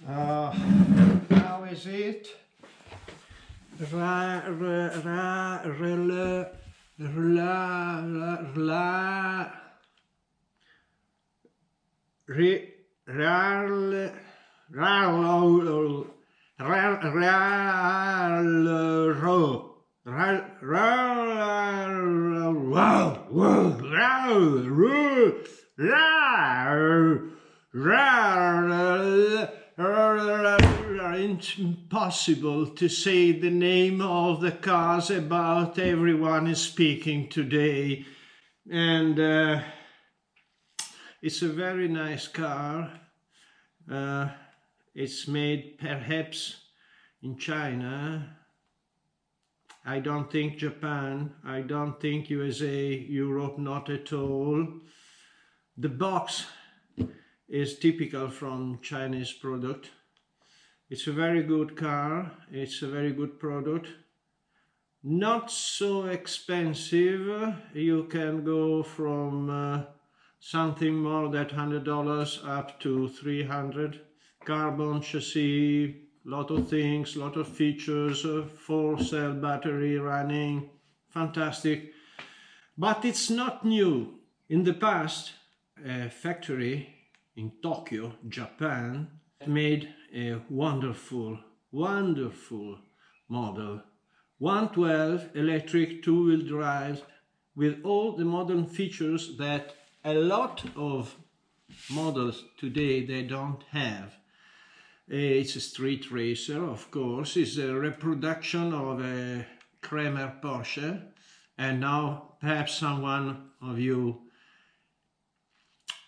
How is it? Rlaarlo It's impossible to say the name of the cars about everyone is speaking today, and it's a very nice car. It's made perhaps in China. I don't think Japan, I don't think USA, Europe, not at all. The box is typical from Chinese product. It's a very good car, it's a very good product. Not so expensive. You can go from something more than $100 up to $300. Carbon chassis, lot of things, lot of features, 4-cell battery running, fantastic. But it's not new. In the past, a factory in Tokyo, Japan, made a wonderful model. 112 electric two-wheel drive with all the modern features that a lot of models today they don't have. It's a street racer, of course. It's a reproduction of a Kramer Porsche, and now perhaps someone of you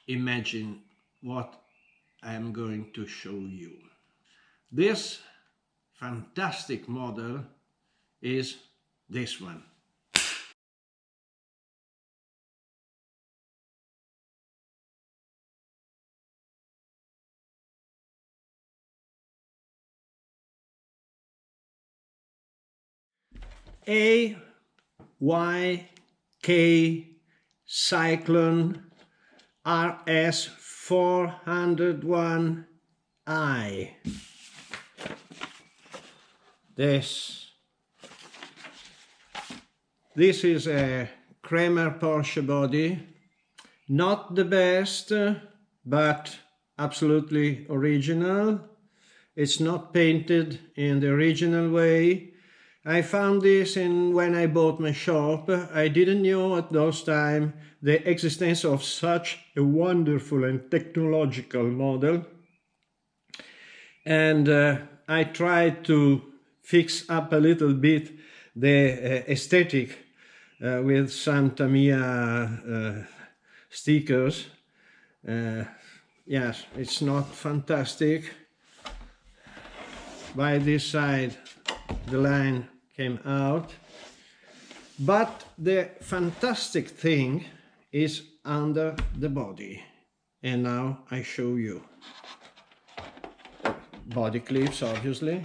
imagine what I'm going to show you. This fantastic model is this one. AyK Cyclone RS 401i. This is a Kramer Porsche body, not the best, but absolutely original. It's not painted in the original way. I found this when I bought my shop. I didn't know at those time the existence of such a wonderful and technological model. And I tried to fix up a little bit the aesthetic with some Tamiya stickers. Yes, it's not fantastic. By this side the line came out, but the fantastic thing is under the body, and now I show you. Body clips, obviously.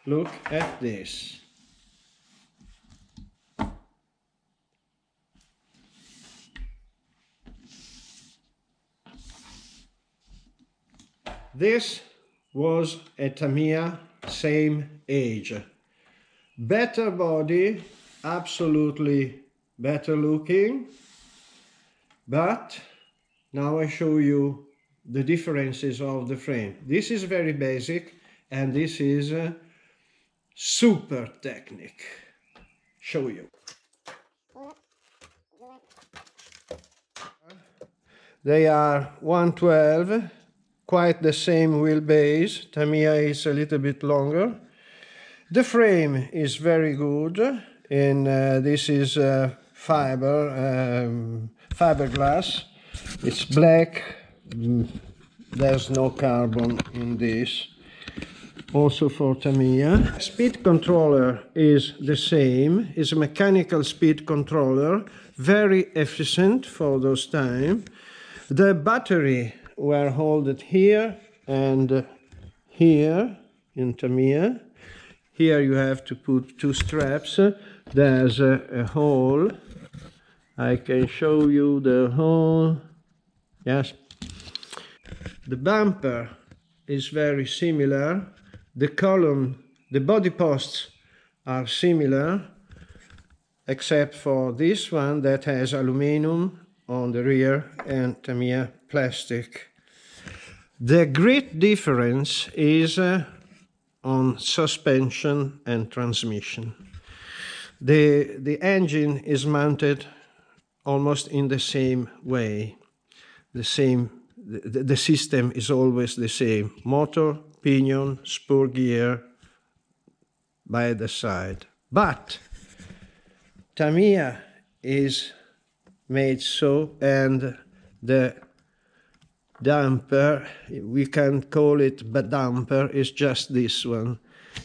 Look at this. This was a Tamiya, same age. Better body, absolutely better looking, but now I show you the differences of the frame. This is very basic and this is super technique. Show you. They are 112, quite the same wheelbase. Tamiya is a little bit longer. The frame is very good, and this is fiberglass. It's black. There's no carbon in this. Also for Tamiya. Speed controller is the same. It's a mechanical speed controller, very efficient for those time. The battery were held here and here in Tamiya. Here you have to put two straps. There's a hole. I can show you the hole. Yes. The bumper is very similar. The column, the body posts are similar, except for this one that has aluminum on the rear and Tamiya plastic. The great difference is on suspension and transmission. The engine is mounted almost in the same way. The system is always the same. Motor, pinion, spur gear by the side. But Tamiya is made so, and the damper, we can call it but damper, is just this one.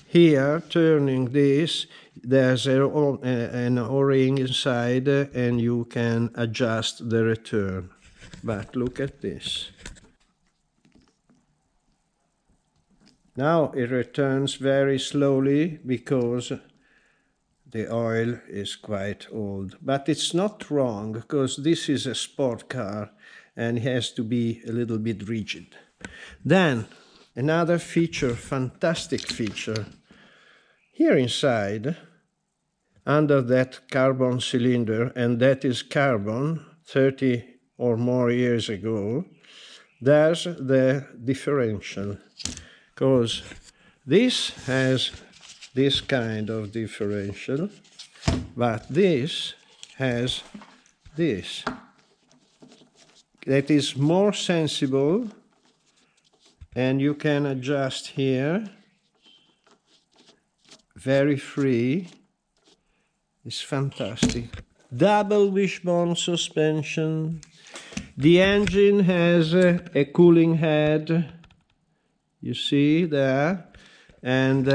Here, turning this, there's an O-ring inside and you can adjust the return. But look at this. Now it returns very slowly because the oil is quite old. But it's not wrong, because this is a sport car and it has to be a little bit rigid. Then another feature, fantastic feature. Here inside, under that carbon cylinder, and that is carbon 30 or more years ago, there's the differential. Because this has this kind of differential, but this has this. That is more sensible, and you can adjust here very free. It's fantastic. Double wishbone suspension. The engine has a cooling head, you see there, and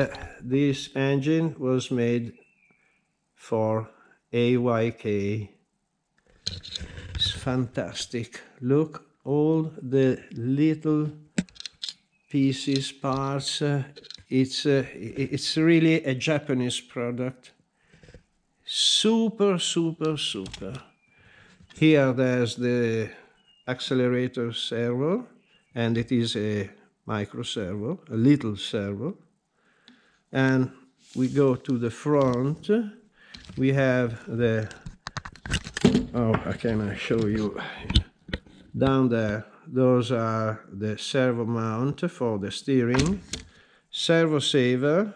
this engine was made for AyK. It's fantastic. Look, all the little pieces, parts. It's really a Japanese product. Super, super, super. Here there's the accelerator servo, and it is a micro servo, a little servo. And we go to the front. We have the, oh, I can show you down there. Those are the servo mount for the steering, servo saver,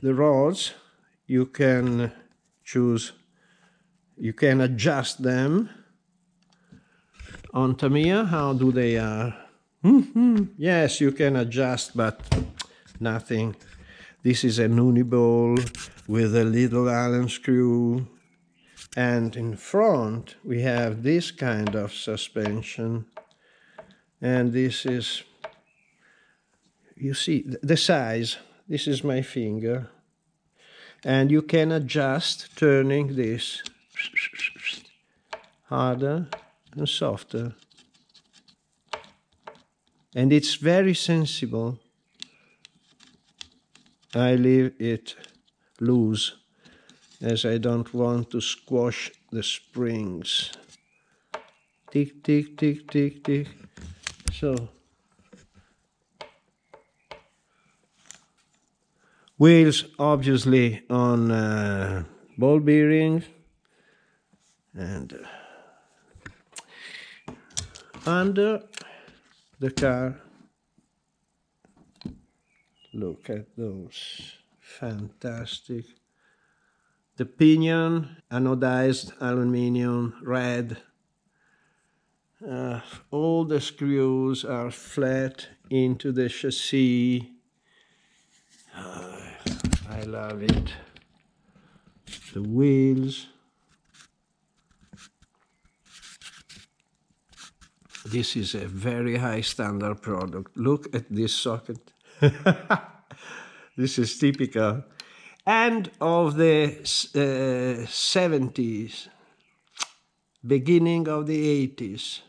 the rods. You can choose, you can adjust them. On Tamiya, how do they are? Yes, you can adjust, but nothing. This is an uniball with a little Allen screw. And in front, we have this kind of suspension. And this is, you see, the size. This is my finger. And you can adjust, turning this harder and softer. And it's very sensible. I leave it loose, as I don't want to squash the springs. Tick, tick, tick, tick, tick. So, wheels obviously on ball bearings, and under the car, look at those, fantastic. The pinion, anodized aluminum, red. All the screws are flat into the chassis. I love it. The wheels. This is a very high standard product. Look at this socket. This is typical. And of the 70s, beginning of the 80s.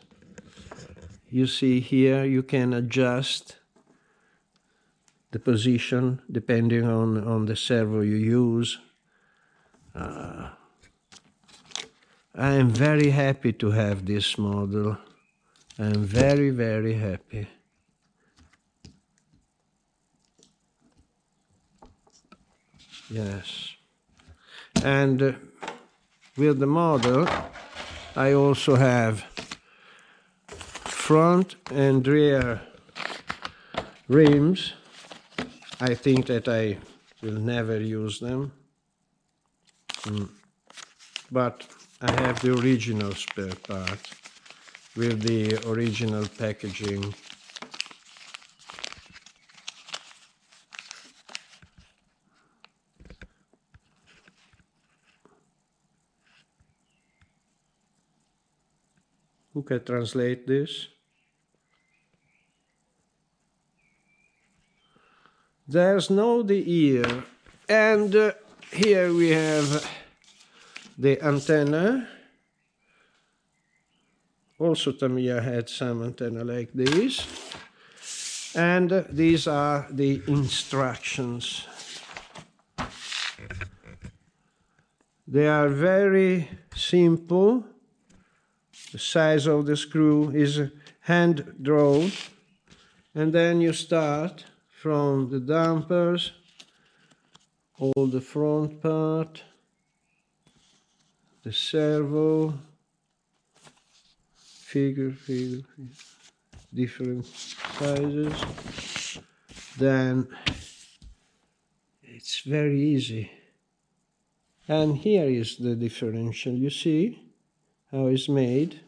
You see here, you can adjust the position depending on the servo you use. I am very happy to have this model. I'm very, very happy. Yes. And with the model I also have front and rear rims. I think that I will never use them, but I have the original spare part with the original packaging. Who can translate this? There's no the ear, and here we have the antenna. Also Tamiya had some antenna like this, and these are the instructions. They are very simple. The size of the screw is hand drawn, and then you start from the dampers, all the front part, the servo, figure, different sizes. Then it's very easy. And here is the differential. You see how it's made.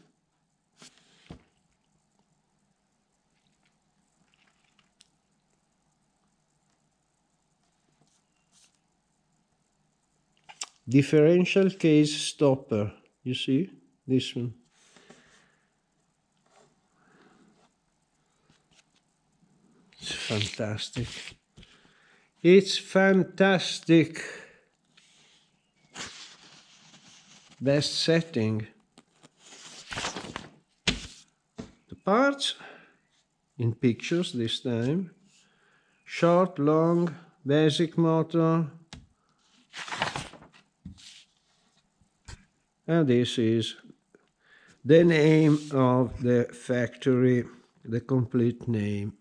Differential case stopper. You see this one. It's fantastic. It's fantastic. Best setting. The parts in pictures this time. Short, long, basic motor. And this is the name of the factory, the complete name.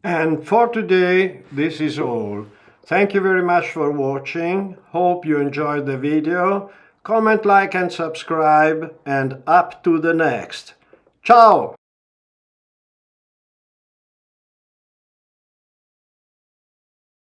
And for today, this is all. Thank you very much for watching. Hope you enjoyed the video. Comment, like and subscribe, and up to the next. Ciao!